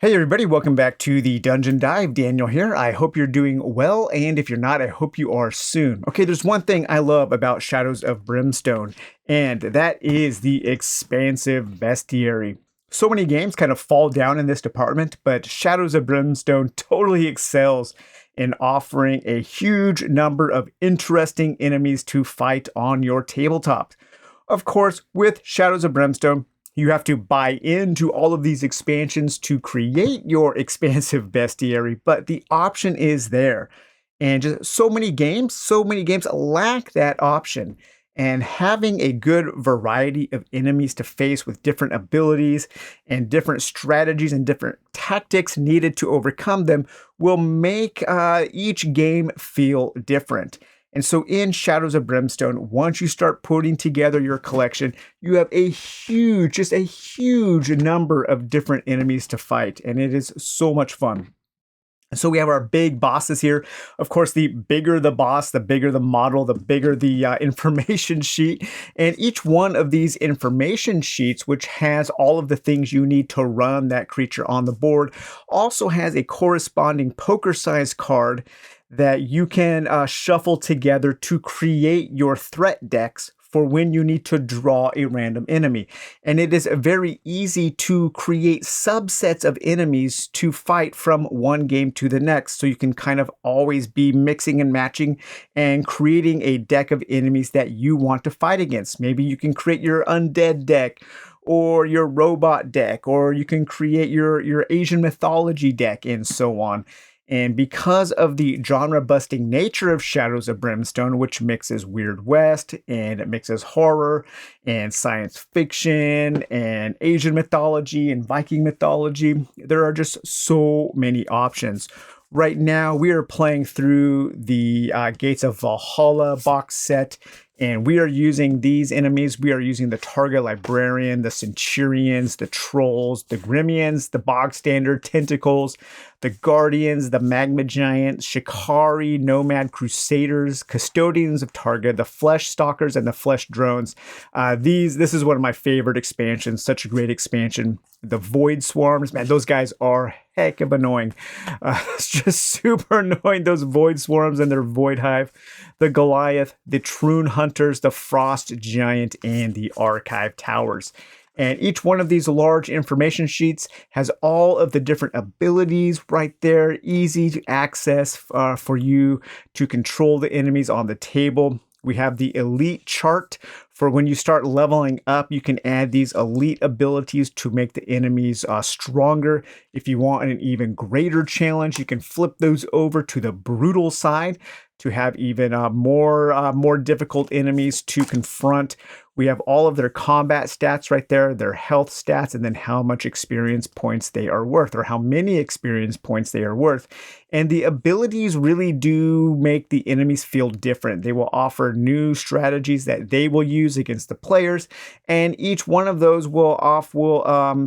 Hey everybody, welcome back to the Dungeon Dive. Daniel here. I hope you're doing well, and if you're not, I hope you are soon. Okay, there's one thing I love about Shadows of Brimstone, and that is the expansive bestiary. So many games kind of fall down in this department, but Shadows of Brimstone totally excels in offering a huge number of interesting enemies to fight on your tabletop. Of course, with Shadows of Brimstone, you have to buy into all of these expansions to create your expansive bestiary, but the option is there. And just so many games lack that option. And having a good variety of enemies to face with different abilities and different strategies and different tactics needed to overcome them will make each game feel different. And so in Shadows of Brimstone, once you start putting together your collection, you have just a huge number of different enemies to fight. And it is so much fun. So we have our big bosses here. Of course, the bigger the boss, the bigger the model, the bigger the information sheet. And each one of these information sheets, which has all of the things you need to run that creature on the board, also has a corresponding poker-sized card that you can shuffle together to create your threat decks for when you need to draw a random enemy. And it is very easy to create subsets of enemies to fight from one game to the next. So you can kind of always be mixing and matching and creating a deck of enemies that you want to fight against. Maybe you can create your undead deck or your robot deck, or you can create your Asian mythology deck and so on. And because of the genre-busting nature of Shadows of Brimstone, which mixes Weird West, and it mixes horror, and science fiction, and Asian mythology, and Viking mythology, there are just so many options. Right now, we are playing through the Gates of Valhalla box set, and we are using these enemies. We are using the Targa Librarian, the Centurions, the Trolls, the Grimians, the Bog Standard Tentacles, the Guardians, the Magma Giant, Shikari, Nomad Crusaders, Custodians of Targa, the Flesh Stalkers, and the Flesh Drones. This is one of my favorite expansions. Such a great expansion. The Void Swarms, man, those guys are heck of annoying. It's just super annoying, those Void Swarms and their Void Hive. The Goliath, the Troon Hunters, the Frost Giant, and the Archive Towers. And each one of these large information sheets has all of the different abilities right there, easy to access for you to control the enemies on the table. We have the elite chart for when you start leveling up. You can add these elite abilities to make the enemies stronger. If you want an even greater challenge, you can flip those over to the brutal side to have even more difficult enemies to confront. We have all of their combat stats right there, their health stats, and then how much experience points they are worth, or how many experience points they are worth. And the abilities really do make the enemies feel different. They will offer new strategies that they will use against the players, and each one of those will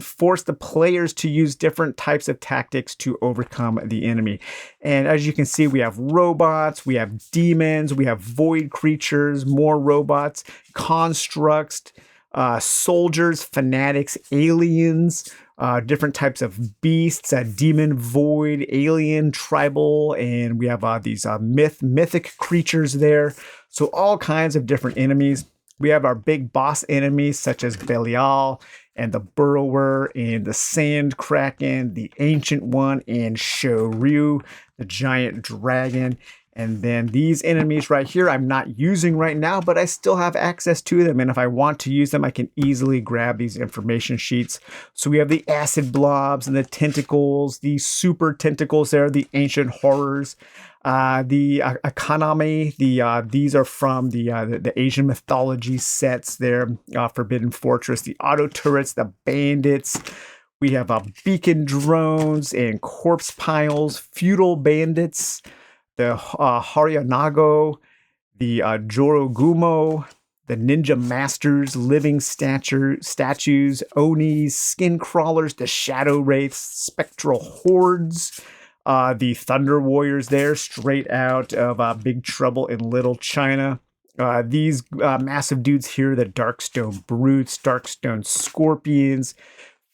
force the players to use different types of tactics to overcome the enemy. And as you can see, we have robots, we have demons, we have void creatures, more robots, constructs, soldiers, fanatics, aliens, different types of beasts, demon, void, alien, tribal, and we have these mythic creatures there. So all kinds of different enemies. We have our big boss enemies such as Belial and the Burrower and the Sand Kraken, the Ancient One, and Shoryu, the giant dragon. And then these enemies right here, I'm not using right now, but I still have access to them. And if I want to use them, I can easily grab these information sheets. So we have the acid blobs and the tentacles, the super tentacles there, the ancient horrors, the economy. These are from the Asian mythology sets there, Forbidden Fortress, the auto turrets, the bandits. We have beacon drones and corpse piles, feudal bandits, the Haryanago, the Jorogumo, the Ninja Masters, living statues, Onis, skin crawlers, the Shadow Wraiths, spectral hordes, the Thunder Warriors there, straight out of Big Trouble in Little China. These massive dudes here, the Darkstone Brutes, Darkstone Scorpions,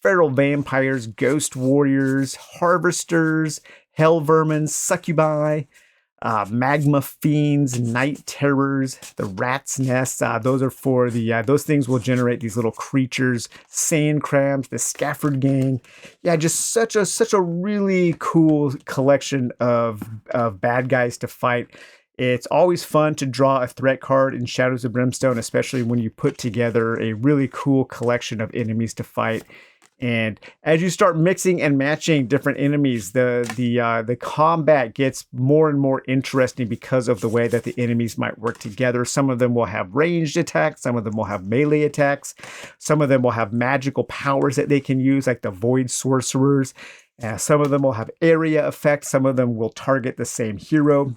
feral vampires, ghost warriors, harvesters, hell vermin, succubi, magma fiends, night terrors, the rat's nest. Those are for the those things will generate these little creatures, sand crabs, the Scafford gang. Yeah, just such a really cool collection of bad guys to fight. It's always fun to draw a threat card in Shadows of Brimstone, especially when you put together a really cool collection of enemies to fight. And as you start mixing and matching different enemies, the combat gets more and more interesting because of the way that the enemies might work together. Some of them will have ranged attacks, some of them will have melee attacks, some of them will have magical powers that they can use, like the Void Sorcerers. Some of them will have area effects, some of them will target the same hero.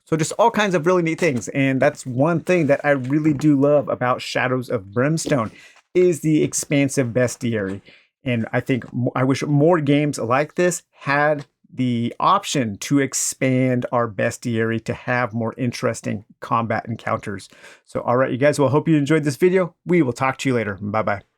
So just all kinds of really neat things. And that's one thing that I really do love about Shadows of Brimstone is the expansive bestiary. And I think I wish more games like this had the option to expand our bestiary to have more interesting combat encounters. So, all right, you guys, well, hope you enjoyed this video. We will talk to you later. Bye-bye.